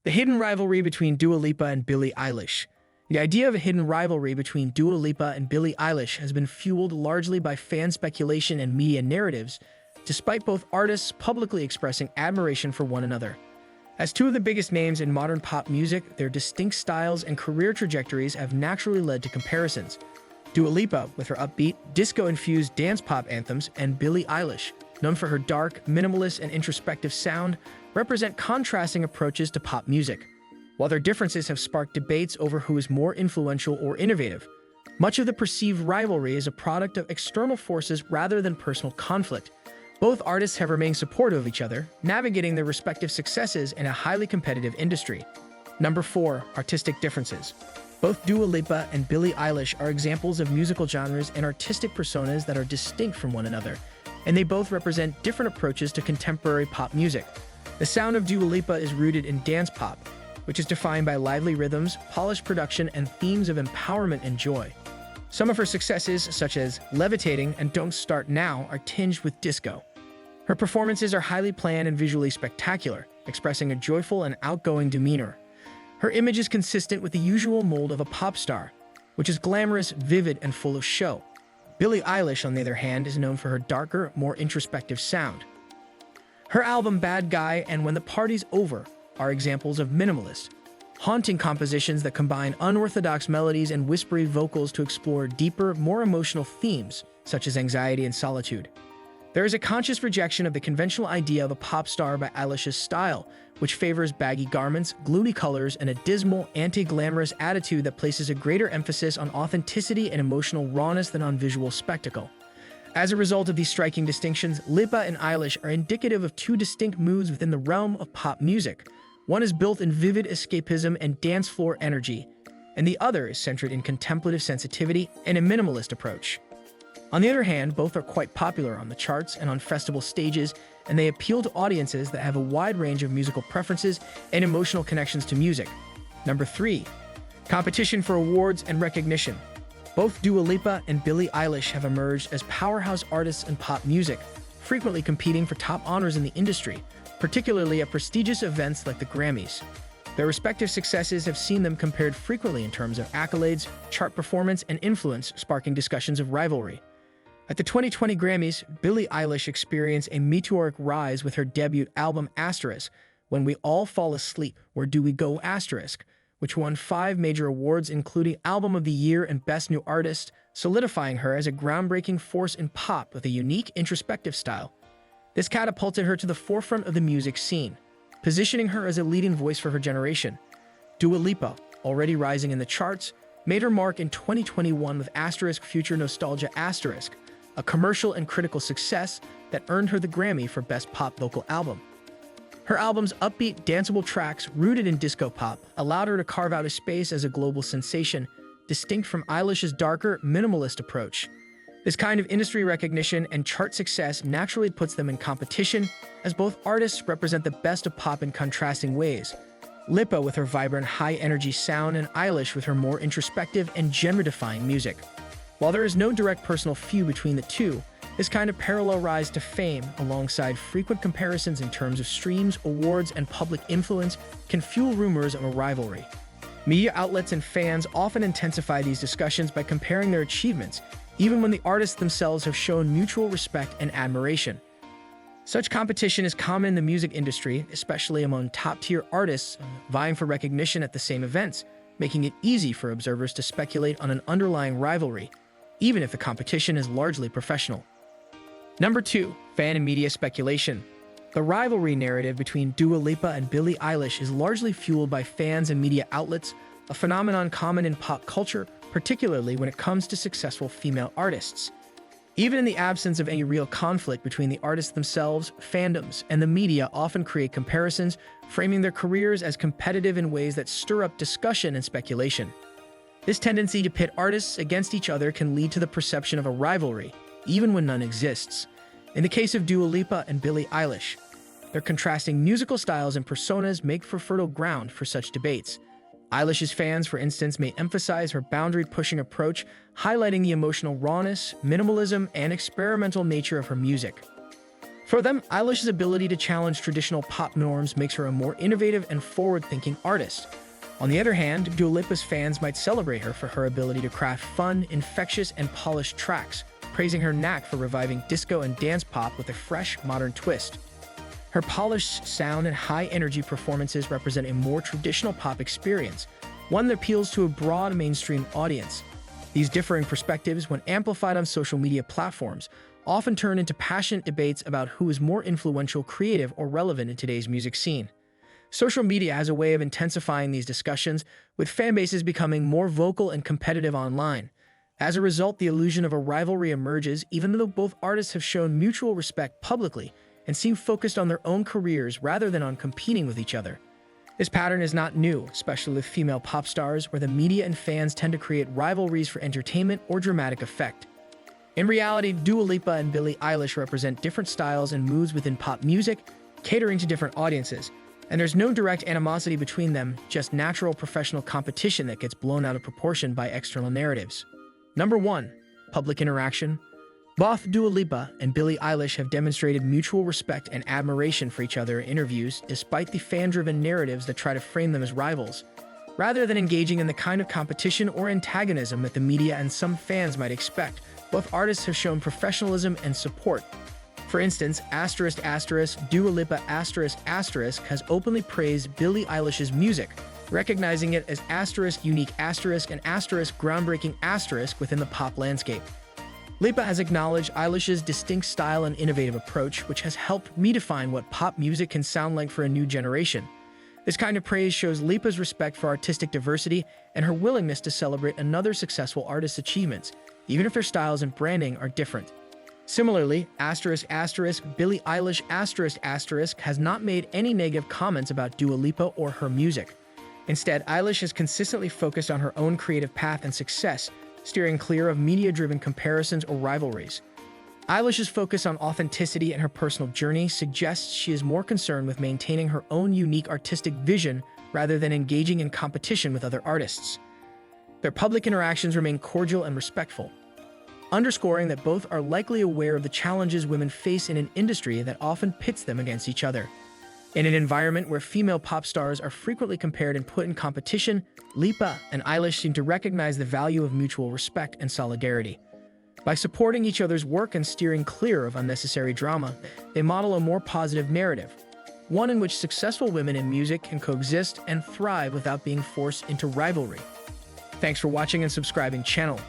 The hidden rivalry between Dua Lipa and Billie Eilish. The idea of a hidden rivalry between Dua Lipa and Billie Eilish has been fueled largely by fan speculation and media narratives, despite both artists publicly expressing admiration for one another. As two of the biggest names in modern pop music, their distinct styles and career trajectories have naturally led to comparisons. Dua Lipa, with her upbeat, disco-infused dance pop anthems, and Billie Eilish, known for her dark, minimalist, and introspective sound, represent contrasting approaches to pop music. While their differences have sparked debates over who is more influential or innovative, much of the perceived rivalry is a product of external forces rather than personal conflict. Both artists have remained supportive of each other, navigating their respective successes in a highly competitive industry. Number 4. Artistic differences. Both Dua Lipa and Billie Eilish are examples of musical genres and artistic personas that are distinct from one another, and they both represent different approaches to contemporary pop music. The sound of Dua Lipa is rooted in dance pop, which is defined by lively rhythms, polished production, and themes of empowerment and joy. Some of her successes, such as Levitating and Don't Start Now, are tinged with disco. Her performances are highly planned and visually spectacular, expressing a joyful and outgoing demeanor. Her image is consistent with the usual mold of a pop star, which is glamorous, vivid, and full of show. Billie Eilish, on the other hand, is known for her darker, more introspective sound. Her album Bad Guy and When the Party's Over are examples of minimalist, haunting compositions that combine unorthodox melodies and whispery vocals to explore deeper, more emotional themes, such as anxiety and solitude. There is a conscious rejection of the conventional idea of a pop star by Eilish's style, which favors baggy garments, gloomy colors, and a dismal, anti-glamorous attitude that places a greater emphasis on authenticity and emotional rawness than on visual spectacle. As a result of these striking distinctions, Lipa and Eilish are indicative of two distinct moods within the realm of pop music. One is built in vivid escapism and dance floor energy, and the other is centered in contemplative sensitivity and a minimalist approach. On the other hand, both are quite popular on the charts and on festival stages, and they appeal to audiences that have a wide range of musical preferences and emotional connections to music. Number 3. Competition for awards and recognition. Both Dua Lipa and Billie Eilish have emerged as powerhouse artists in pop music, frequently competing for top honors in the industry, particularly at prestigious events like the Grammys. Their respective successes have seen them compared frequently in terms of accolades, chart performance, and influence, sparking discussions of rivalry. At the 2020 Grammys, Billie Eilish experienced a meteoric rise with her debut album When We All Fall Asleep, Where Do We Go? Which won 5 major awards including Album of the Year and Best New Artist, solidifying her as a groundbreaking force in pop with a unique introspective style. This catapulted her to the forefront of the music scene, positioning her as a leading voice for her generation. Dua Lipa, already rising in the charts, made her mark in 2021 with Future Nostalgia *, a commercial and critical success that earned her the Grammy for Best Pop Vocal Album. Her album's upbeat, danceable tracks, rooted in disco pop, allowed her to carve out a space as a global sensation, distinct from Eilish's darker, minimalist approach. This kind of industry recognition and chart success naturally puts them in competition, as both artists represent the best of pop in contrasting ways. Lipa with her vibrant, high-energy sound, and Eilish with her more introspective and genre-defying music. While there is no direct personal feud between the two, this kind of parallel rise to fame, alongside frequent comparisons in terms of streams, awards, and public influence, can fuel rumors of a rivalry. Media outlets and fans often intensify these discussions by comparing their achievements, even when the artists themselves have shown mutual respect and admiration. Such competition is common in the music industry, especially among top-tier artists vying for recognition at the same events, making it easy for observers to speculate on an underlying rivalry, even if the competition is largely professional. Number 2. Fan and media speculation. The rivalry narrative between Dua Lipa and Billie Eilish is largely fueled by fans and media outlets, a phenomenon common in pop culture, particularly when it comes to successful female artists. Even in the absence of any real conflict between the artists themselves, fandoms and the media often create comparisons, framing their careers as competitive in ways that stir up discussion and speculation. This tendency to pit artists against each other can lead to the perception of a rivalry, even when none exists. In the case of Dua Lipa and Billie Eilish, their contrasting musical styles and personas make for fertile ground for such debates. Eilish's fans, for instance, may emphasize her boundary-pushing approach, highlighting the emotional rawness, minimalism, and experimental nature of her music. For them, Eilish's ability to challenge traditional pop norms makes her a more innovative and forward-thinking artist. On the other hand, Dua Lipa's fans might celebrate her for her ability to craft fun, infectious, and polished tracks, praising her knack for reviving disco and dance pop with a fresh, modern twist. Her polished sound and high-energy performances represent a more traditional pop experience, one that appeals to a broad mainstream audience. These differing perspectives, when amplified on social media platforms, often turn into passionate debates about who is more influential, creative, or relevant in today's music scene. Social media has a way of intensifying these discussions, with fanbases becoming more vocal and competitive online. As a result, the illusion of a rivalry emerges, even though both artists have shown mutual respect publicly and seem focused on their own careers rather than on competing with each other. This pattern is not new, especially with female pop stars, where the media and fans tend to create rivalries for entertainment or dramatic effect. In reality, Dua Lipa and Billie Eilish represent different styles and moods within pop music, catering to different audiences. And there's no direct animosity between them, just natural professional competition that gets blown out of proportion by external narratives. Number 1. Public interaction. Both Dua Lipa and Billie Eilish have demonstrated mutual respect and admiration for each other in interviews, despite the fan-driven narratives that try to frame them as rivals, rather than engaging in the kind of competition or antagonism that the media and some fans might expect. Both artists have shown professionalism and support. For instance, Dua Lipa has openly praised Billie Eilish's music, recognizing it as unique and groundbreaking within the pop landscape. Lipa has acknowledged Eilish's distinct style and innovative approach, which has helped redefine what pop music can sound like for a new generation. This kind of praise shows Lipa's respect for artistic diversity and her willingness to celebrate another successful artist's achievements, even if their styles and branding are different. Similarly, Billie Eilish has not made any negative comments about Dua Lipa or her music. Instead, Eilish has consistently focused on her own creative path and success, steering clear of media-driven comparisons or rivalries. Eilish's focus on authenticity and her personal journey suggests she is more concerned with maintaining her own unique artistic vision rather than engaging in competition with other artists. Their public interactions remain cordial and respectful, underscoring that both are likely aware of the challenges women face in an industry that often pits them against each other. In an environment where female pop stars are frequently compared and put in competition, Lipa and Eilish seem to recognize the value of mutual respect and solidarity. By supporting each other's work and steering clear of unnecessary drama, they model a more positive narrative, one in which successful women in music can coexist and thrive without being forced into rivalry. Thanks for watching and subscribing channel.